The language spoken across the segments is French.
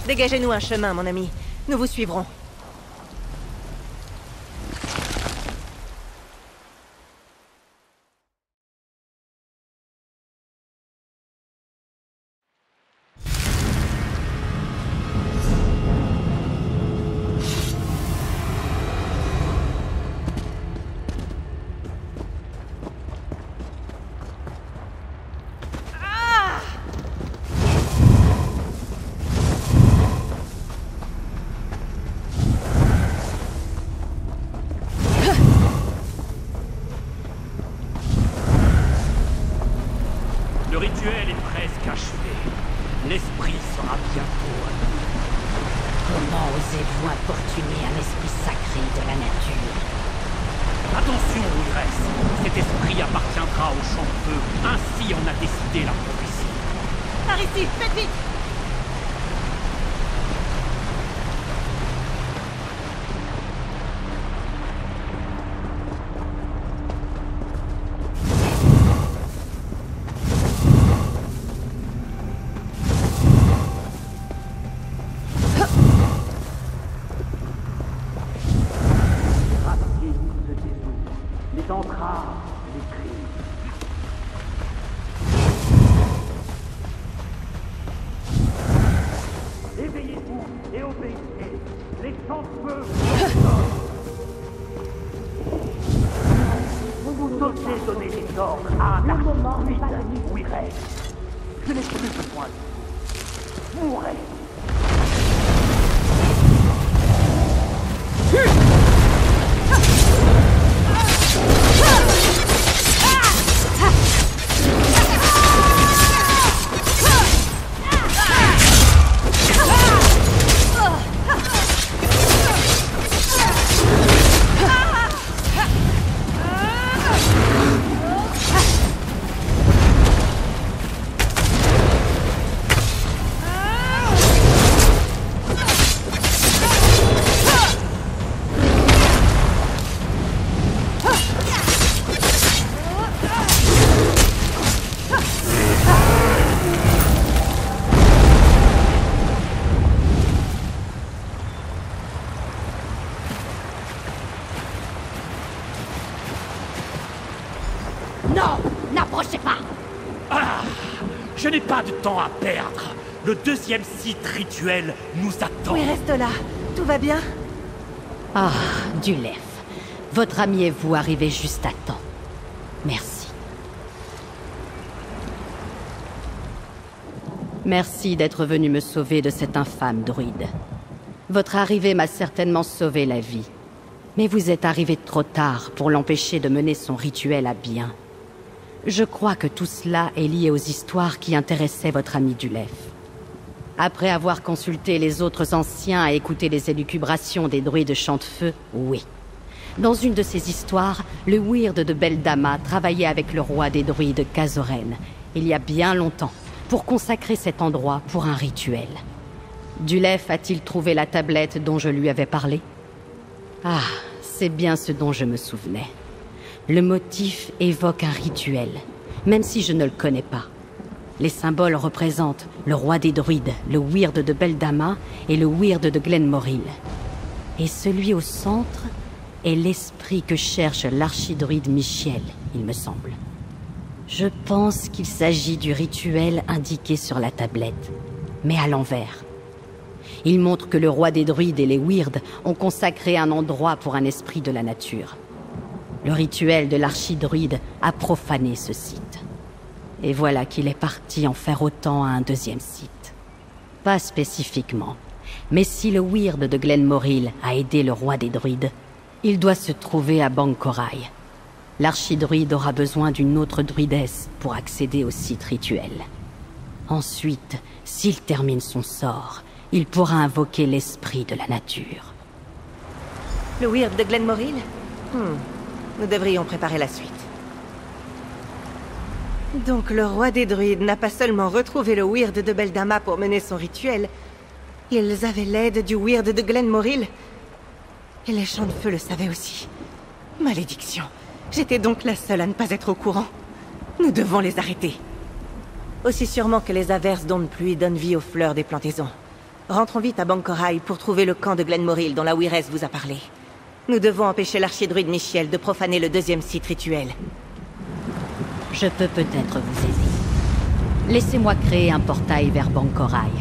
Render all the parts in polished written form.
Dégagez-nous un chemin, mon ami. Nous vous suivrons. Le rituel est presque achevé. L'esprit sera bientôt à nous. Comment osez-vous importuner un esprit sacré de la nature? Attention, Iris. Cet esprit appartiendra au champ de feu. Ainsi en a décidé la prophétie. Par ici, faites vite! Les entraves, les cris. Éveillez-vous et obéissez. Les sangs de feu vous osez donner des ordres à un arbitre où il reste. Je n'ai plus besoin de vous. Mourez. Non! N'approchez pas! Ah! Je n'ai pas de temps à perdre. Le deuxième site rituel nous attend. Oui, reste là. Tout va bien? Ah, Dulef. Votre ami et vous arrivez juste à temps. Merci. Merci d'être venu me sauver de cet infâme druide. Votre arrivée m'a certainement sauvé la vie. Mais vous êtes arrivé trop tard pour l'empêcher de mener son rituel à bien. Je crois que tout cela est lié aux histoires qui intéressaient votre ami Dulef. Après avoir consulté les autres anciens et écouté les élucubrations des druides Chantefeu, oui. Dans une de ces histoires, le Wyrd de Beldama travaillait avec le roi des druides Kazoren, il y a bien longtemps, pour consacrer cet endroit pour un rituel. Dulef a-t-il trouvé la tablette dont je lui avais parlé? Ah, c'est bien ce dont je me souvenais. Le motif évoque un rituel, même si je ne le connais pas. Les symboles représentent le roi des druides, le Wyrd de Beldama et le Wyrd de Glenmoril. Et celui au centre est l'esprit que cherche l'archidruide Michiel, il me semble. Je pense qu'il s'agit du rituel indiqué sur la tablette, mais à l'envers. Il montre que le roi des druides et les Wyrd ont consacré un endroit pour un esprit de la nature. Le rituel de l'archidruide a profané ce site. Et voilà qu'il est parti en faire autant à un deuxième site. Pas spécifiquement, mais si le Wyrd de Glenmoril a aidé le roi des druides, il doit se trouver à Bankorai. L'archidruide aura besoin d'une autre druidesse pour accéder au site rituel. Ensuite, s'il termine son sort, il pourra invoquer l'esprit de la nature. Le Wyrd de Glenmoril? Nous devrions préparer la suite. Donc le roi des druides n'a pas seulement retrouvé le Wyrd de Beldama pour mener son rituel, ils avaient l'aide du Wyrd de Glenmoril. Et les Champs de Feu le savaient aussi. Malédiction. J'étais donc la seule à ne pas être au courant. Nous devons les arrêter. Aussi sûrement que les averses d'ondes pluie donnent vie aux fleurs des plantaisons. Rentrons vite à Bancorail pour trouver le camp de Glenmoril dont la Wiress vous a parlé. Nous devons empêcher l'archidruide Michiel de profaner le deuxième site rituel. Je peux peut-être vous aider. Laissez-moi créer un portail vers Bancorail.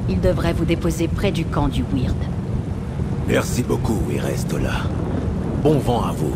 Il devrait vous déposer près du camp du Wyrd. Merci beaucoup, Wiress Tola. Bon vent à vous.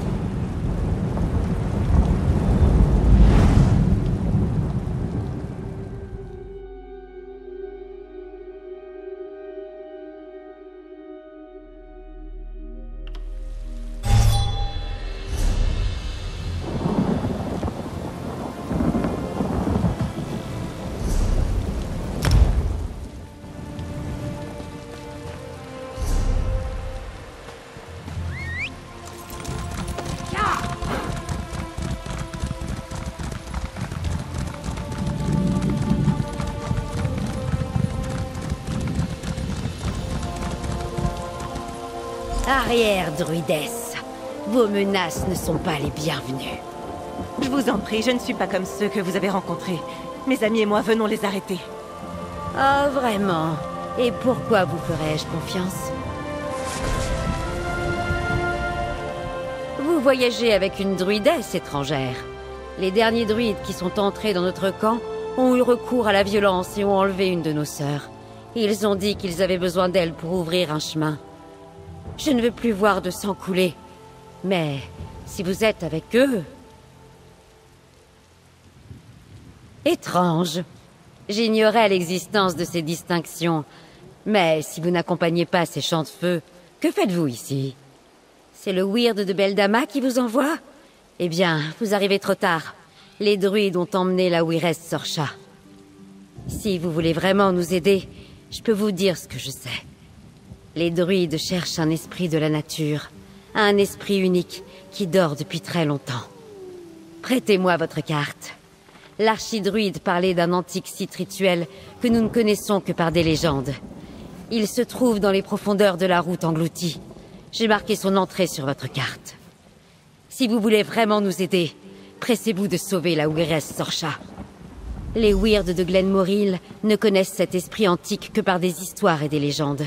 Arrière, druidesse. Vos menaces ne sont pas les bienvenues. Je vous en prie, je ne suis pas comme ceux que vous avez rencontrés. Mes amis et moi venons les arrêter. Oh, vraiment? Et pourquoi vous ferais-je confiance? Vous voyagez avec une druidesse étrangère. Les derniers druides qui sont entrés dans notre camp ont eu recours à la violence et ont enlevé une de nos sœurs. Ils ont dit qu'ils avaient besoin d'elle pour ouvrir un chemin. Je ne veux plus voir de sang couler. Mais si vous êtes avec eux... Étrange. J'ignorais l'existence de ces distinctions. Mais si vous n'accompagnez pas ces champs de feu, que faites-vous ici? C'est le Wyrd de Beldama qui vous envoie? Eh bien, vous arrivez trop tard. Les druides ont emmené la Wiress Sorcha. Si vous voulez vraiment nous aider, je peux vous dire ce que je sais. Les druides cherchent un esprit de la nature, un esprit unique qui dort depuis très longtemps. Prêtez-moi votre carte. L'archidruide parlait d'un antique site rituel que nous ne connaissons que par des légendes. Il se trouve dans les profondeurs de la route engloutie. J'ai marqué son entrée sur votre carte. Si vous voulez vraiment nous aider, pressez-vous de sauver la Wiress Sorcha. Les Wyrd de Glenmoril ne connaissent cet esprit antique que par des histoires et des légendes.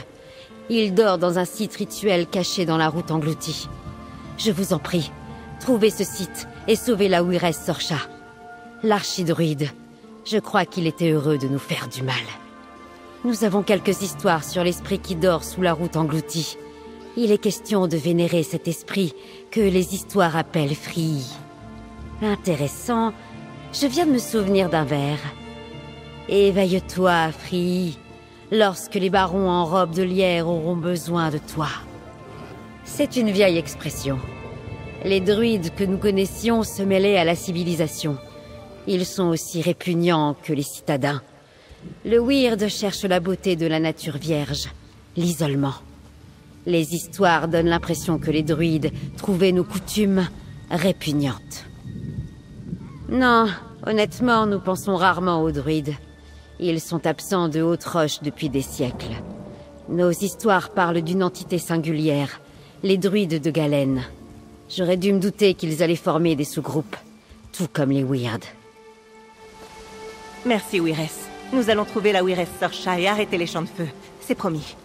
Il dort dans un site rituel caché dans la route engloutie. Je vous en prie, trouvez ce site et sauvez la Wiress Sorcha. L'archidruide, je crois qu'il était heureux de nous faire du mal. Nous avons quelques histoires sur l'esprit qui dort sous la route engloutie. Il est question de vénérer cet esprit que les histoires appellent Free. Intéressant, je viens de me souvenir d'un vers. Éveille-toi, Free. Lorsque les barons en robe de lierre auront besoin de toi. C'est une vieille expression. Les druides que nous connaissions se mêlaient à la civilisation. Ils sont aussi répugnants que les citadins. Le Wyrd cherche la beauté de la nature vierge, l'isolement. Les histoires donnent l'impression que les druides trouvaient nos coutumes répugnantes. Non, honnêtement, nous pensons rarement aux druides. Ils sont absents de Haute Roche depuis des siècles. Nos histoires parlent d'une entité singulière, les druides de Galen. J'aurais dû me douter qu'ils allaient former des sous-groupes, tout comme les Wyrd. Merci, Wiress. Nous allons trouver la Wiress Sorcha et arrêter les champs de feu. C'est promis.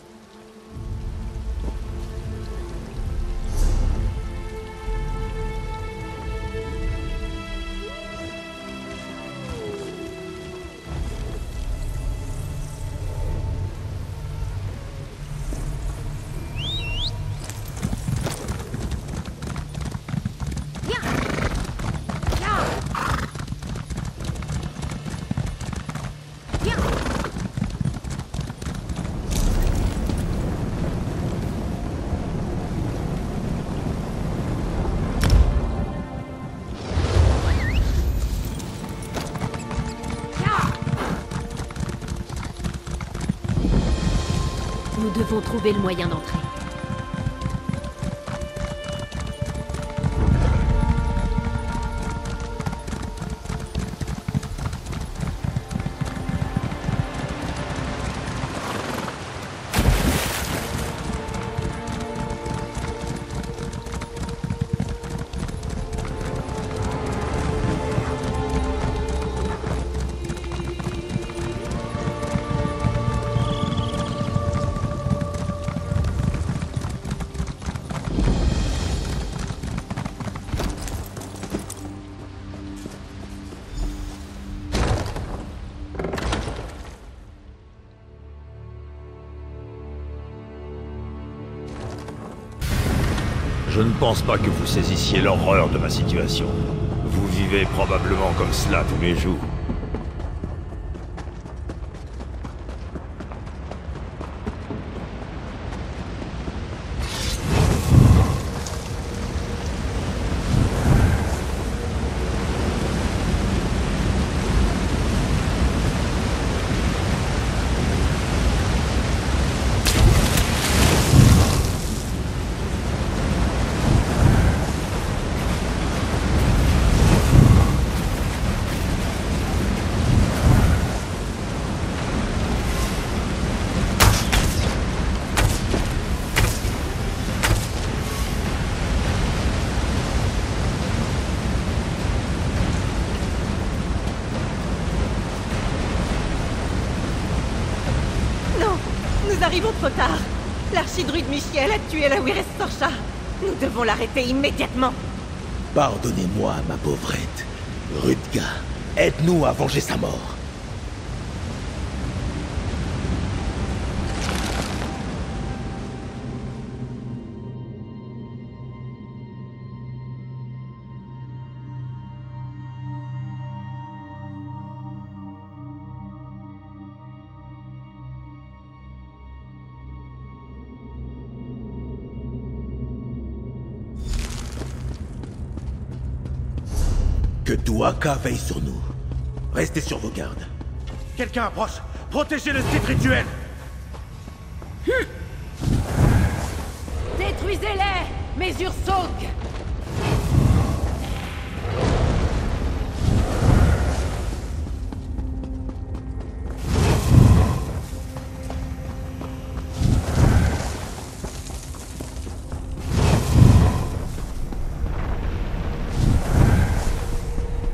Nous devons trouver le moyen d'entrer. Je ne pense pas que vous saisissiez l'horreur de ma situation. Vous vivez probablement comme cela tous les jours. Nous arrivons trop tard. L'archidruide Michiel a tué la Wiress Sorcha. Nous devons l'arrêter immédiatement. Pardonnez-moi, ma pauvrette. Rudga, aide-nous à venger sa mort. Que Tuaka veille sur nous. Restez sur vos gardes. Quelqu'un approche. Protégez le site rituel. Détruisez-les, mes Ursogs!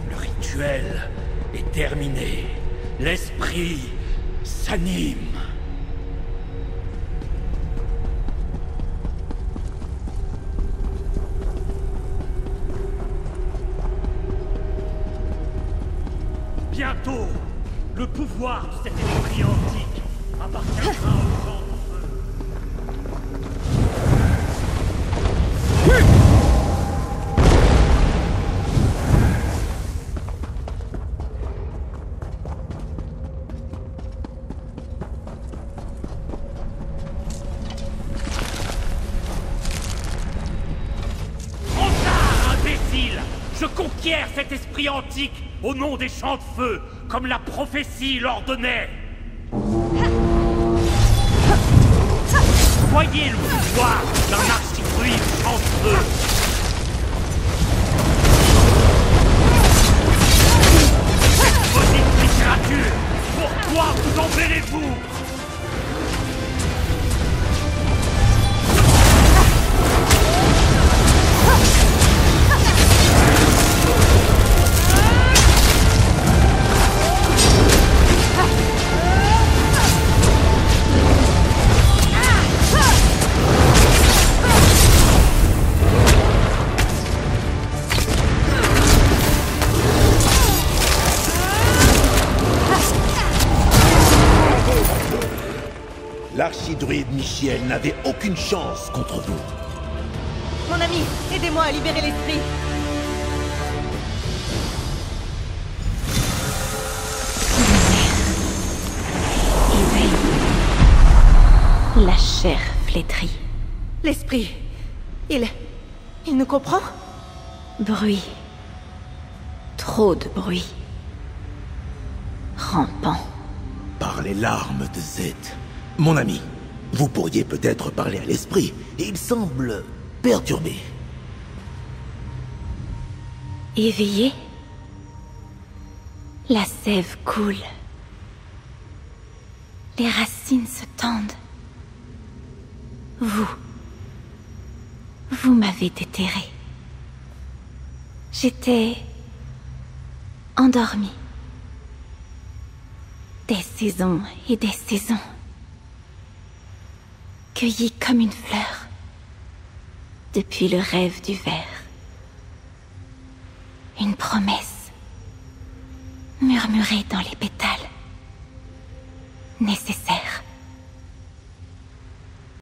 Le rituel est terminé. L'esprit s'anime. Bientôt, le pouvoir de cet esprit antique appartiendra aux gens du feu. Imbécile! Je conquiers cet esprit antique au nom des champs de feu, comme la prophétie l'ordonnait. Voyez le pouvoir d'un archidruide champ de feu. Cette maudite littérature, pourquoi vous embellez-vous? L'archidruide Michiel n'avait aucune chance contre vous. Mon ami, aidez-moi à libérer l'esprit. La chair flétrie. L'esprit. Il nous comprend? Bruit. Trop de bruit. Rampant. Par les larmes de Zed. Mon ami, vous pourriez peut-être parler à l'esprit. Il semble perturbé. Éveillé. La sève coule. Les racines se tendent. Vous m'avez déterré. J'étais endormie. Des saisons et des saisons. Cueillie comme une fleur. Depuis le rêve du ver. Une promesse. Murmurée dans les pétales. Nécessaire.